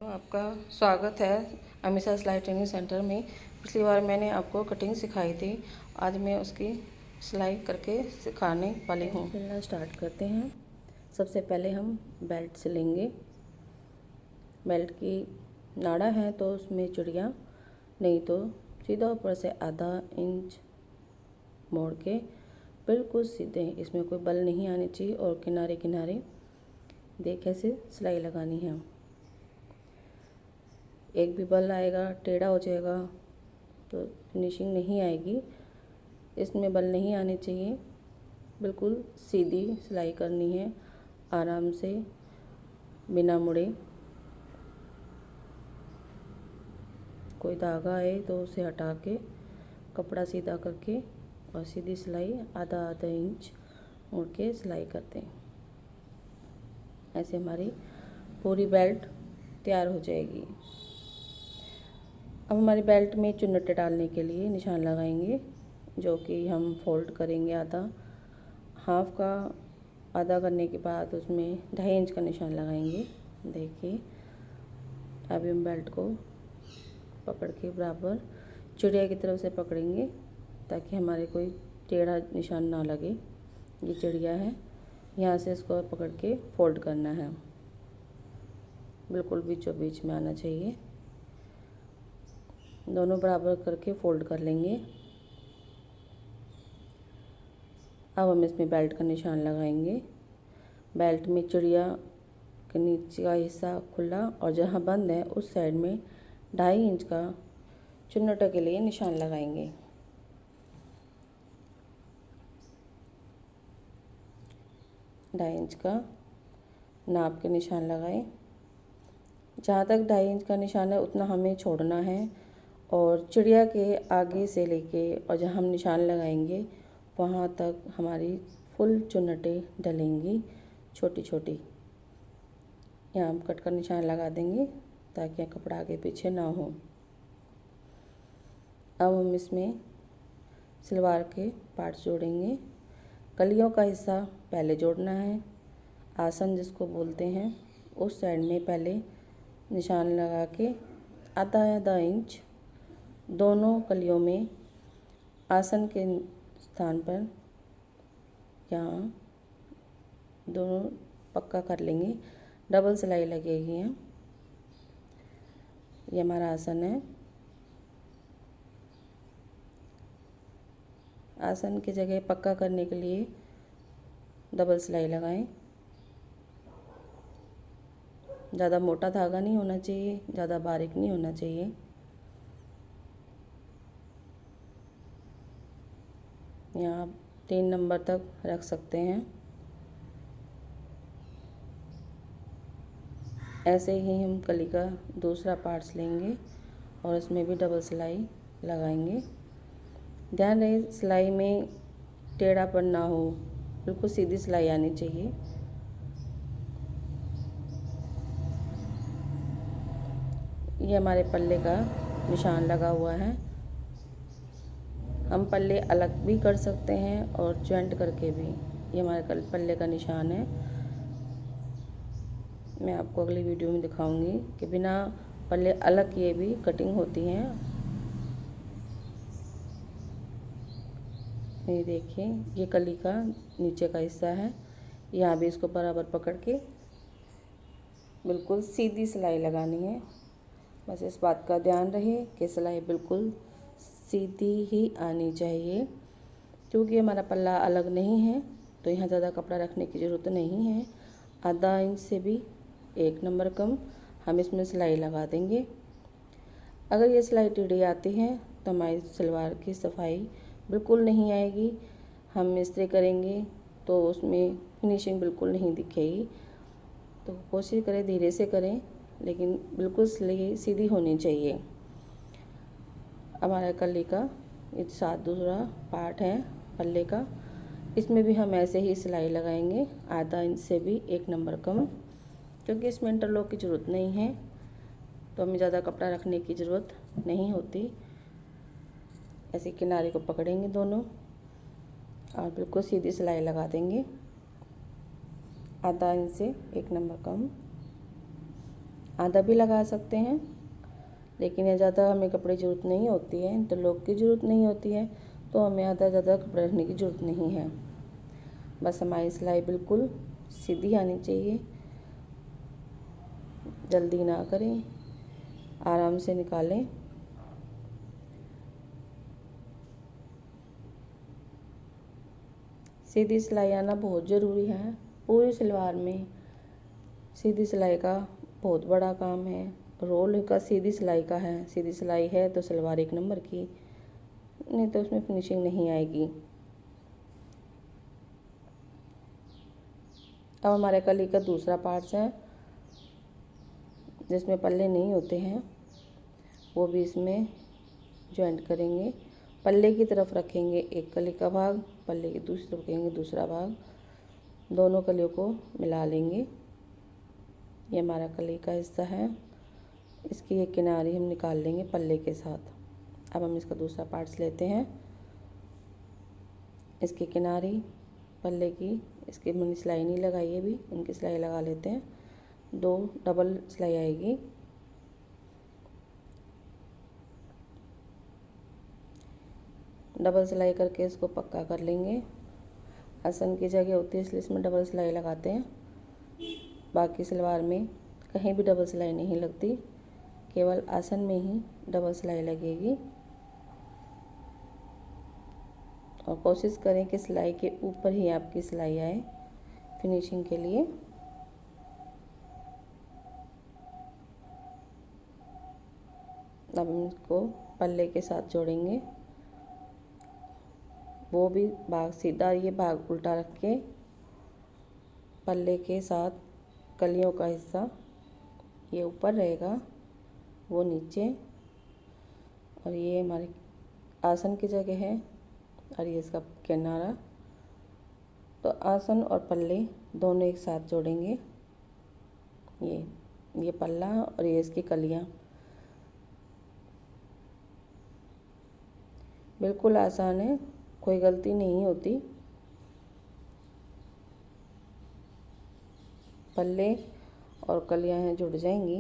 आपका स्वागत है अमीषा सिलाई ट्रेनिंग सेंटर में। पिछली बार मैंने आपको कटिंग सिखाई थी, आज मैं उसकी सिलाई करके सिखाने वाली हूँ। सिलना स्टार्ट करते हैं। सबसे पहले हम बेल्ट सिलेंगे। बेल्ट की नाड़ा है तो उसमें चुड़िया, नहीं तो सीधा ऊपर से आधा इंच मोड़ के बिल्कुल सीधे, इसमें कोई बल नहीं आनी चाहिए और किनारे किनारे देख कैसे सिलाई लगानी है। एक भी बल आएगा टेढ़ा हो जाएगा तो फिनिशिंग नहीं आएगी। इसमें बल नहीं आने चाहिए, बिल्कुल सीधी सिलाई करनी है, आराम से बिना मुड़े। कोई धागा आए तो उसे हटा के कपड़ा सीधा करके और सीधी सिलाई आधा आधा इंच मुड़ के सिलाई करते हैं। ऐसे हमारी पूरी बेल्ट तैयार हो जाएगी। अब हमारी बेल्ट में चुन्नट डालने के लिए निशान लगाएंगे, जो कि हम फोल्ड करेंगे आधा। हाफ का आधा करने के बाद उसमें 2.5 इंच का निशान लगाएंगे। देखिए अभी हम बेल्ट को पकड़ के बराबर चिड़िया की तरफ से पकड़ेंगे ताकि हमारे कोई टेढ़ा निशान ना लगे। ये चिड़िया है, यहाँ से इसको पकड़ के फोल्ड करना है, बिल्कुल बीचों बीच में आना चाहिए। दोनों बराबर करके फोल्ड कर लेंगे। अब हम इसमें बेल्ट का निशान लगाएंगे। बेल्ट में चिड़िया के नीचे का हिस्सा खुला और जहाँ बंद है उस साइड में 2.5 इंच का चुन्नट के लिए निशान लगाएंगे। ढाई इंच का नाप के निशान लगाएं। जहाँ तक 2.5 इंच का निशान है उतना हमें छोड़ना है और चिड़िया के आगे से लेके और जहाँ हम निशान लगाएंगे वहाँ तक हमारी फुल चुन्नटें डलेंगी छोटी छोटी। यहाँ हम कट का निशान लगा देंगे ताकि कपड़ा आगे पीछे ना हो। अब हम इसमें सलवार के पार्ट्स जोड़ेंगे। कलियों का हिस्सा पहले जोड़ना है, आसन जिसको बोलते हैं, उस साइड में पहले निशान लगा के आधा आधा इंच दोनों कलियों में आसन के स्थान पर यहाँ दोनों पक्का कर लेंगे। डबल सिलाई लगेगी। ये हमारा आसन है। आसन की जगह पक्का करने के लिए डबल सिलाई लगाएं। ज़्यादा मोटा धागा नहीं होना चाहिए, ज़्यादा बारीक नहीं होना चाहिए। यहाँ 3 नंबर तक रख सकते हैं। ऐसे ही हम कली का दूसरा पार्ट्स लेंगे और उसमें भी डबल सिलाई लगाएंगे। ध्यान रहे सिलाई में टेढ़ापन ना हो, बिल्कुल सीधी सिलाई आनी चाहिए। ये हमारे पल्ले का निशान लगा हुआ है। हम पल्ले अलग भी कर सकते हैं और जॉइंट करके भी। ये हमारे पल्ले का निशान है। मैं आपको अगली वीडियो में दिखाऊंगी कि बिना पल्ले अलग किए भी कटिंग होती हैं। ये देखिए, ये कली का नीचे का हिस्सा है। यहाँ भी इसको बराबर पकड़ के बिल्कुल सीधी सिलाई लगानी है। बस इस बात का ध्यान रहे कि सिलाई बिल्कुल सीधी ही आनी चाहिए। क्योंकि हमारा पल्ला अलग नहीं है तो यहाँ ज़्यादा कपड़ा रखने की ज़रूरत नहीं है। आधा इंच से भी 1 नंबर कम हम इसमें सिलाई लगा देंगे। अगर ये सिलाई टेढ़ी आती है तो हमारी सलवार की सफाई बिल्कुल नहीं आएगी। हम इस्त्री करेंगे तो उसमें फिनिशिंग बिल्कुल नहीं दिखेगी। तो कोशिश करें धीरे से करें, लेकिन बिल्कुल सिलाई सीधी होनी चाहिए। हमारा कली का ये साथ दूसरा पार्ट है पल्ले का, इसमें भी हम ऐसे ही सिलाई लगाएंगे, आधा इंच से भी 1 नंबर कम। क्योंकि इसमें इंटरलॉक की ज़रूरत नहीं है तो हमें ज़्यादा कपड़ा रखने की ज़रूरत नहीं होती। ऐसे किनारे को पकड़ेंगे दोनों और बिल्कुल सीधी सिलाई लगा देंगे, आधा इंच से 1 नंबर कम। आधा भी लगा सकते हैं, लेकिन ये ज़्यादा हमें कपड़े की ज़रूरत नहीं होती है, इंटरलॉक की ज़रूरत नहीं होती है, तो हमें आधा ज़्यादा कपड़े रखने की ज़रूरत नहीं है। बस हमारी सिलाई बिल्कुल सीधी आनी चाहिए, जल्दी ना करें, आराम से निकालें। सीधी सिलाई आना बहुत ज़रूरी है। पूरी सलवार में सीधी सिलाई का बहुत बड़ा काम है। रोल का सीधी सिलाई का है। सीधी सिलाई है तो सलवार एक नंबर की, नहीं तो उसमें फिनिशिंग नहीं आएगी। अब हमारे कली का दूसरा पार्ट्स है जिसमें पल्ले नहीं होते हैं, वो भी इसमें जॉइंट करेंगे। पल्ले की तरफ रखेंगे एक कली का भाग, पल्ले की दूसरी तरफ रखेंगे दूसरा भाग, दोनों कलियों को मिला लेंगे। ये हमारा कली का हिस्सा है, इसकी एक किनारी हम निकाल लेंगे पल्ले के साथ। अब हम इसका दूसरा पार्ट्स लेते हैं। इसकी किनारी पल्ले की, इसकी मैंने सिलाई नहीं लगाई है अभी, इनकी सिलाई लगा लेते हैं। 2 डबल सिलाई आएगी। डबल सिलाई करके इसको पक्का कर लेंगे। आसन की जगह होती है इसलिए इसमें डबल सिलाई लगाते हैं। बाकी सलवार में कहीं भी डबल सिलाई नहीं लगती, केवल आसन में ही डबल सिलाई लगेगी। और कोशिश करें कि सिलाई के ऊपर ही आपकी सिलाई आए फिनिशिंग के लिए। अब हम इसको पल्ले के साथ जोड़ेंगे। वो भी भाग सीधा, ये भाग उल्टा रख के पल्ले के साथ कलियों का हिस्सा ये ऊपर रहेगा, वो नीचे, और ये हमारी आसन की जगह है और ये इसका किनारा। तो आसन और पल्ले दोनों एक साथ जोड़ेंगे। ये पल्ला और ये इसकी कलियाँ। बिल्कुल आसान है, कोई गलती नहीं होती। पल्ले और कलियाँ हैं जुड़ जाएंगी।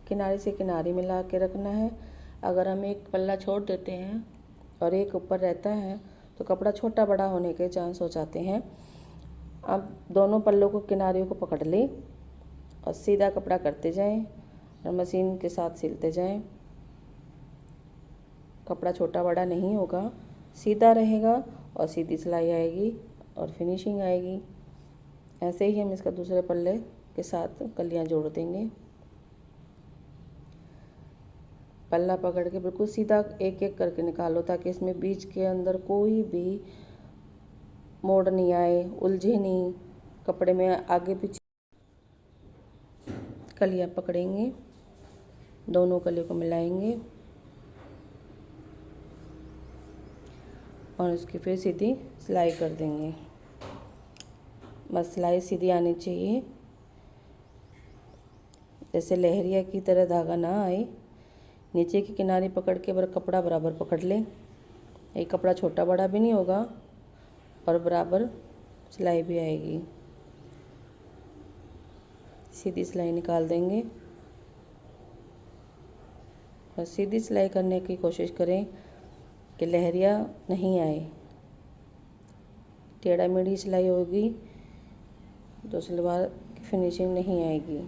किनारे से किनारे मिला के रखना है। अगर हम एक पल्ला छोड़ देते हैं और एक ऊपर रहता है तो कपड़ा छोटा बड़ा होने के चांस हो जाते हैं। अब दोनों पल्लों को किनारियों को पकड़ लें और सीधा कपड़ा करते जाएं और मशीन के साथ सिलते जाएं। कपड़ा छोटा बड़ा नहीं होगा, सीधा रहेगा और सीधी सिलाई आएगी और फिनिशिंग आएगी। ऐसे ही हम इसका दूसरे पल्ले के साथ कलियां जोड़ देंगे। पल्ला पकड़ के बिल्कुल सीधा एक एक करके निकालो ताकि इसमें बीच के अंदर कोई भी मोड़ नहीं आए, उलझे नहीं कपड़े में आगे पीछे। कलियां पकड़ेंगे, दोनों कलियों को मिलाएंगे और उसकी फिर सीधी सिलाई कर देंगे। बस सिलाई सीधी आनी चाहिए, जैसे लहरिया की तरह धागा ना आए। नीचे की किनारी पकड़ के कपड़ा बराबर पकड़ लें। ये कपड़ा छोटा बड़ा भी नहीं होगा और बराबर सिलाई भी आएगी। सीधी सिलाई निकाल देंगे। और सीधी सिलाई करने की कोशिश करें कि लहरिया नहीं आए। टेढ़ा मेढ़ी सिलाई होगी तो सलवार की फिनिशिंग नहीं आएगी।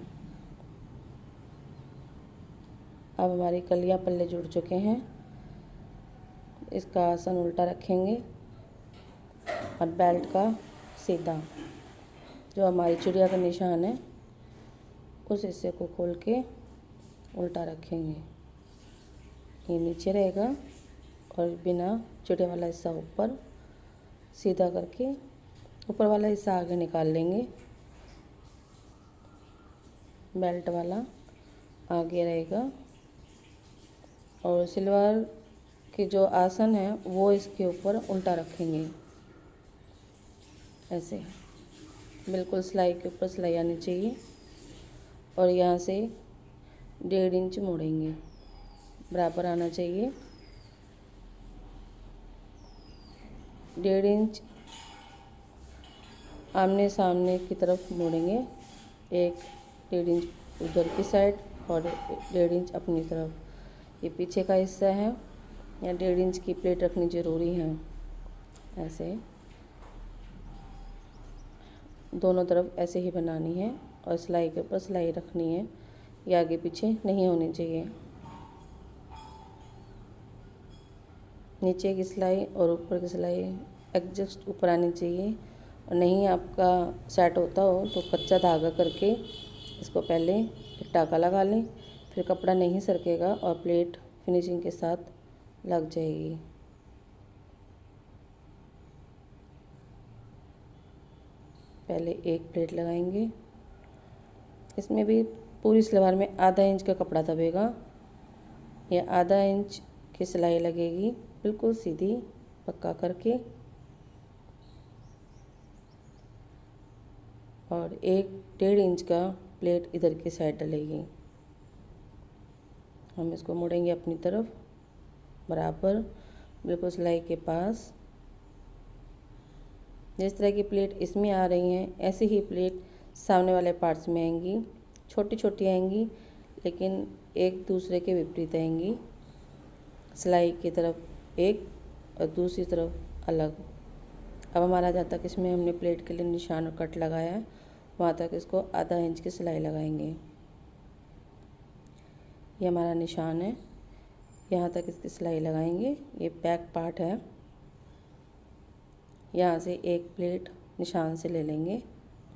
अब हमारी कलियां पल्ले जुड़ चुके हैं। इसका आसन उल्टा रखेंगे और बेल्ट का सीधा, जो हमारी चिड़िया का निशान है उस हिस्से को खोल के उल्टा रखेंगे। ये नीचे रहेगा और बिना चिड़िया वाला हिस्सा ऊपर सीधा करके ऊपर वाला हिस्सा आगे निकाल लेंगे। बेल्ट वाला आगे रहेगा और सलवार के जो आसन है वो इसके ऊपर उल्टा रखेंगे। ऐसे बिल्कुल सिलाई के ऊपर सिलाई आनी चाहिए और यहाँ से 1.5 इंच मोड़ेंगे, बराबर आना चाहिए। 1.5 इंच आमने सामने की तरफ मोड़ेंगे। 1 1.5 इंच उधर की साइड और 1.5 इंच अपनी तरफ। ये पीछे का हिस्सा है, यहाँ 1.5 इंच की प्लेट रखनी ज़रूरी है। ऐसे दोनों तरफ ऐसे ही बनानी है और सिलाई के ऊपर सिलाई रखनी है। ये आगे पीछे नहीं होनी चाहिए। नीचे की सिलाई और ऊपर की सिलाई एडजस्ट ऊपर आनी चाहिए, और नहीं आपका सेट होता हो तो कच्चा धागा करके इसको पहले एक टाका लगा लें, फिर कपड़ा नहीं सरकेगा और प्लेट फिनिशिंग के साथ लग जाएगी। पहले एक प्लेट लगाएंगे, इसमें भी पूरी सलवार में आधा इंच का कपड़ा दबेगा। यह आधा इंच की सिलाई लगेगी, बिल्कुल सीधी पक्का करके, और 1.5 इंच का प्लेट इधर की साइड डलेगी। हम इसको मोड़ेंगे अपनी तरफ बराबर, बिल्कुल सिलाई के पास। जिस तरह की प्लेट इसमें आ रही हैं ऐसे ही प्लेट सामने वाले पार्ट्स में आएंगी। छोटी छोटी आएंगी लेकिन एक दूसरे के विपरीत आएंगी। सिलाई की तरफ एक और दूसरी तरफ अलग। अब हमारा जहाँ तक इसमें हमने प्लेट के लिए निशान और कट लगाया है वहाँ तक इसको आधा इंच की सिलाई लगाएंगे। ये हमारा निशान है, यहाँ तक इसकी सिलाई लगाएंगे। ये बैक पार्ट है, यहाँ से एक प्लेट निशान से ले लेंगे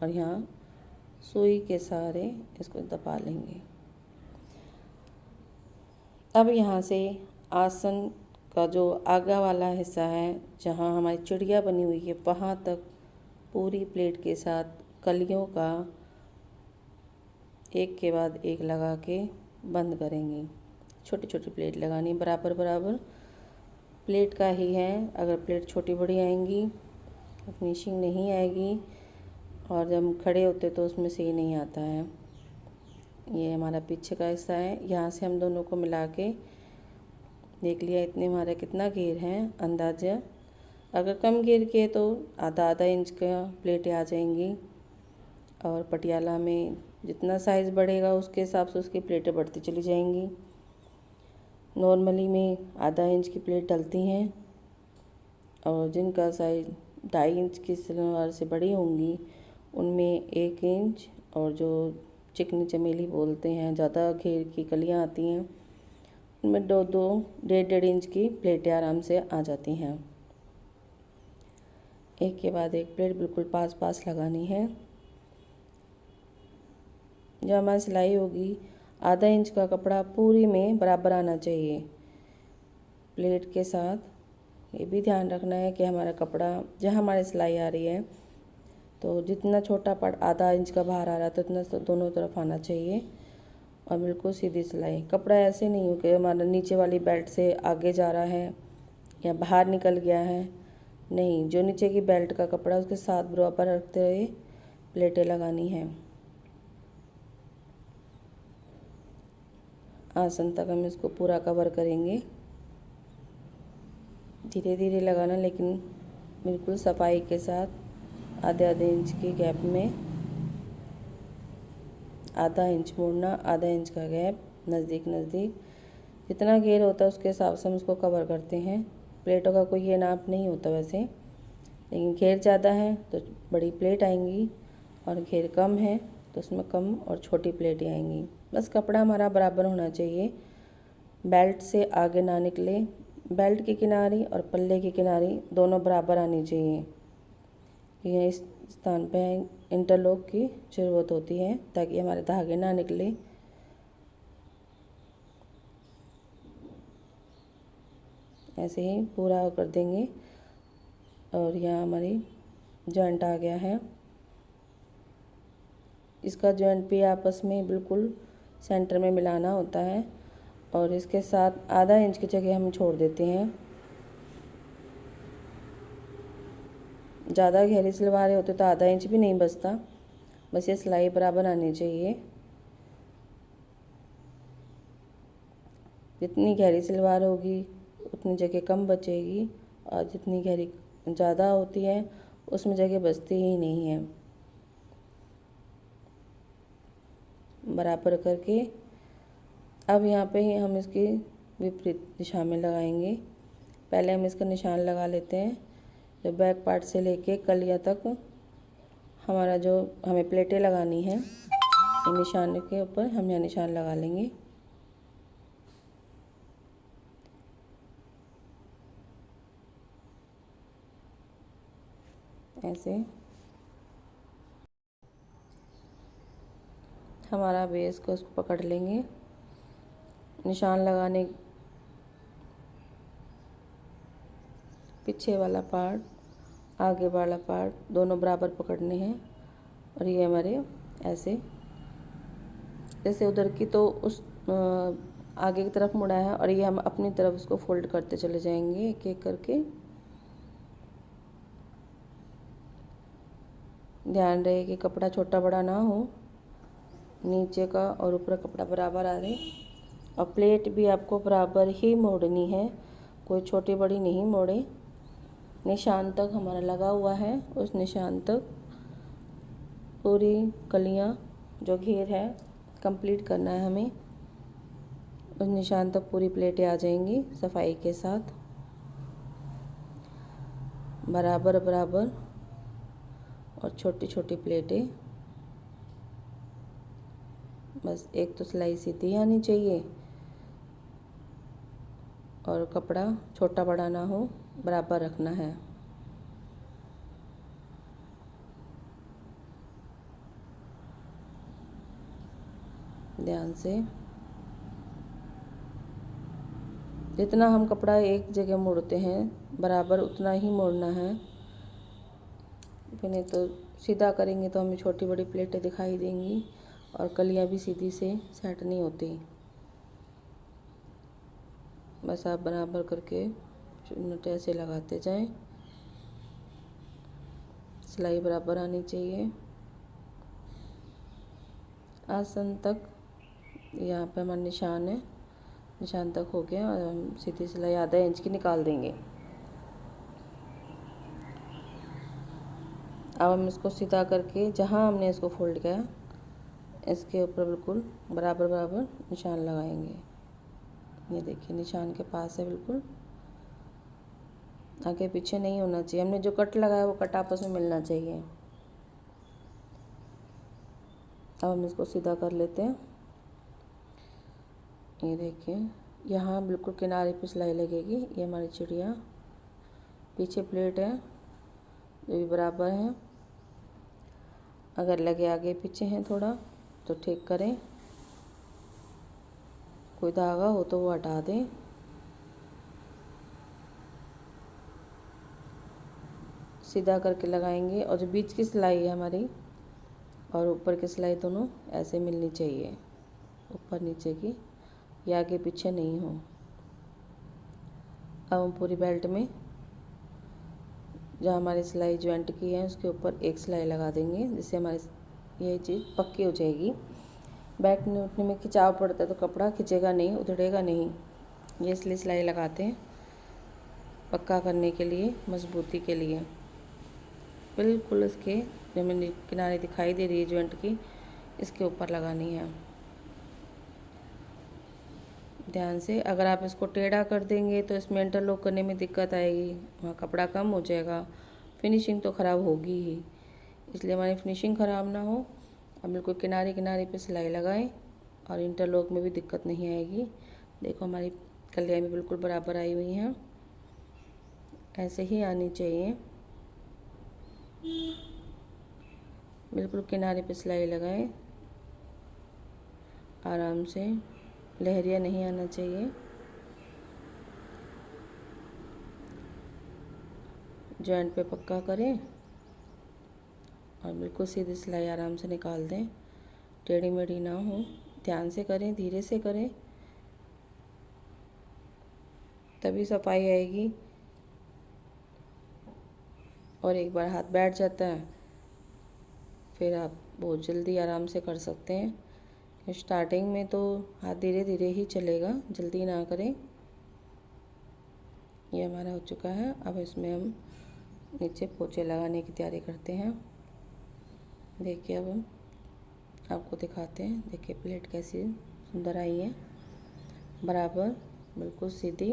और यहाँ सुई के सहारे इसको दबा लेंगे। अब यहाँ से आसन का जो आगा वाला हिस्सा है, जहाँ हमारी चिड़िया बनी हुई है, वहाँ तक पूरी प्लेट के साथ कलियों का एक के बाद एक लगा के बंद करेंगे। छोटी छोटी प्लेट लगानी बराबर बराबर। प्लेट का ही है, अगर प्लेट छोटी बड़ी आएंगी फिनिशिंग नहीं आएगी, और जब हम खड़े होते तो उसमें से ही नहीं आता है। ये हमारा पीछे का हिस्सा है, यहाँ से हम दोनों को मिला के देख लिया इतने हमारा कितना घेर है अंदाज़ा। अगर कम घेर के तो आधा आधा इंच का प्लेटें आ जाएंगी, और पटियाला में जितना साइज़ बढ़ेगा उसके हिसाब से उसकी प्लेटें बढ़ती चली जाएंगी। नॉर्मली में आधा इंच की प्लेट डलती हैं, और जिनका साइज़ 2.5 इंच की सलवार से बड़ी होंगी उनमें 1 इंच, और जो चिकनी चमेली बोलते हैं ज़्यादा घेर की कलियां आती हैं उनमें 2-2, 1.5 इंच की प्लेटें आराम से आ जाती हैं। एक के बाद एक प्लेट बिल्कुल पास पास लगानी है। जो हमारी सिलाई होगी आधा इंच का कपड़ा पूरी में बराबर आना चाहिए प्लेट के साथ। ये भी ध्यान रखना है कि हमारा कपड़ा जहाँ हमारी सिलाई आ रही है तो जितना छोटा पार्ट आधा इंच का बाहर आ रहा है तो इतना दोनों तरफ आना चाहिए, और बिल्कुल सीधी सिलाई। कपड़ा ऐसे नहीं हो कि हमारा नीचे वाली बेल्ट से आगे जा रहा है या बाहर निकल गया है, नहीं। जो नीचे की बेल्ट का कपड़ा उसके साथ बराबर रखते हुए प्लेटें लगानी है। आसन तक हम इसको पूरा कवर करेंगे। धीरे धीरे लगाना, लेकिन बिल्कुल सफाई के साथ। आधे आधे इंच की गैप में आधा इंच मोड़ना, आधा इंच का गैप, नज़दीक नज़दीक। जितना घेर होता है उसके हिसाब से हम इसको कवर करते हैं। प्लेटों का कोई ये नाप नहीं होता वैसे, लेकिन घेर ज़्यादा है तो बड़ी प्लेट आएंगी, और घेर कम है तो उसमें कम और छोटी प्लेटें आएंगी। बस कपड़ा हमारा बराबर होना चाहिए, बेल्ट से आगे ना निकले। बेल्ट की किनारी और पल्ले की किनारी दोनों बराबर आनी चाहिए। यह इस स्थान पे इंटरलॉक की ज़रूरत होती है ताकि हमारे धागे ना निकले। ऐसे ही पूरा कर देंगे, और यहाँ हमारी जॉइंट आ गया है। इसका जॉइंट भी आपस में बिल्कुल सेंटर में मिलाना होता है, और इसके साथ आधा इंच की जगह हम छोड़ देते हैं। ज़्यादा गहरी सलवारें होते तो आधा इंच भी नहीं बचता। बस ये सिलाई बराबर आनी चाहिए। जितनी गहरी सलवार होगी उतनी जगह कम बचेगी, और जितनी गहरी ज़्यादा होती है उसमें जगह बचती ही नहीं है। बराबर करके अब यहाँ पे ही हम इसकी विपरीत दिशा में लगाएंगे। पहले हम इसका निशान लगा लेते हैं। जो बैक पार्ट से लेके कलिया तक हमारा जो हमें प्लेटें लगानी है, निशान के ऊपर हम यहाँ निशान लगा लेंगे। ऐसे हमारा बेस को उसको पकड़ लेंगे। निशान लगाने पीछे वाला पार्ट आगे वाला पार्ट दोनों बराबर पकड़ने हैं। और ये हमारे ऐसे जैसे उधर की तो उस आगे की तरफ मुड़ा है और ये हम अपनी तरफ उसको फोल्ड करते चले जाएंगे एक एक करके। ध्यान रहे कि कपड़ा छोटा बड़ा ना हो, नीचे का और ऊपर कपड़ा बराबर आ रहे। और प्लेट भी आपको बराबर ही मोड़नी है, कोई छोटी बड़ी नहीं मोड़े। निशान तक हमारा लगा हुआ है, उस निशान तक पूरी कलियां जो घेर है कंप्लीट करना है हमें। उस निशान तक पूरी प्लेटें आ जाएंगी सफाई के साथ, बराबर बराबर और छोटी छोटी प्लेटें। बस एक तो सिलाई सीधी आनी चाहिए और कपड़ा छोटा बड़ा ना हो, बराबर रखना है। ध्यान से जितना हम कपड़ा एक जगह मोड़ते हैं बराबर उतना ही मोड़ना है। फिर तो सीधा करेंगे तो हमें छोटी बड़ी प्लेटें दिखाई देंगी और कलियां भी सीधी से सेट नहीं होती। बस आप बराबर करके नट ऐसे लगाते जाएं, सिलाई बराबर आनी चाहिए। आसन तक यहाँ पे हमारा निशान है, निशान तक हो गया और हम सीधी सिलाई आधा इंच की निकाल देंगे। अब हम इसको सीधा करके जहाँ हमने इसको फोल्ड किया इसके ऊपर बिल्कुल बराबर बराबर निशान लगाएंगे। ये देखिए निशान के पास है, बिल्कुल आगे पीछे नहीं होना चाहिए। हमने जो कट लगाया वो कट आपस में मिलना चाहिए। अब हम इसको सीधा कर लेते हैं। ये देखिए यहाँ बिल्कुल किनारे पे सिलाई लगेगी। ये हमारी चिड़िया, पीछे प्लेट है जो भी बराबर है। अगर लगे आगे पीछे हैं थोड़ा तो ठीक करें, कोई धागा हो तो वो हटा दें। सीधा करके लगाएंगे और जो बीच की सिलाई है हमारी और ऊपर की सिलाई दोनों ऐसे मिलनी चाहिए, ऊपर नीचे की, ये आगे पीछे नहीं हो। अब हम पूरी बेल्ट में जो हमारी सिलाई ज्वाइंट की है उसके ऊपर एक सिलाई लगा देंगे, जिससे हमारी ये चीज़ पक्की हो जाएगी। बैठने उठने में खिंचाव पड़ता है तो कपड़ा खिंचेगा नहीं, उधड़ेगा नहीं। ये इसलिए सिलाई लगाते हैं पक्का करने के लिए, मजबूती के लिए। बिल्कुल इसके जो मैंने किनारे दिखाई दे रही है ज्वाइंट की, इसके ऊपर लगानी है ध्यान से। अगर आप इसको टेढ़ा कर देंगे तो इसमें इंटरलॉक करने में दिक्कत आएगी, वहाँ कपड़ा कम हो जाएगा, फिनिशिंग तो ख़राब होगी ही। इसलिए हमारी फिनिशिंग ख़राब ना हो, अब बिल्कुल किनारे किनारे पे सिलाई लगाएं और इंटरलॉक में भी दिक्कत नहीं आएगी। देखो हमारी कलियाँ भी बिल्कुल बराबर आई हुई हैं, ऐसे ही आनी चाहिए। बिल्कुल किनारे पे सिलाई लगाएं, आराम से, लहरिया नहीं आना चाहिए। जॉइंट पे पक्का करें और बिल्कुल सीधी सिलाई आराम से निकाल दें, टेढ़ी मेढ़ी ना हो। ध्यान से करें, धीरे से करें, तभी सफाई आएगी। और एक बार हाथ बैठ जाता है फिर आप बहुत जल्दी आराम से कर सकते हैं। स्टार्टिंग में तो हाथ धीरे धीरे ही चलेगा, जल्दी ना करें। ये हमारा हो चुका है। अब इसमें हम नीचे पोंचे लगाने की तैयारी करते हैं। देखिए अब हम आपको दिखाते हैं। देखिए प्लेट कैसी सुंदर आई है, बराबर बिल्कुल सीधी।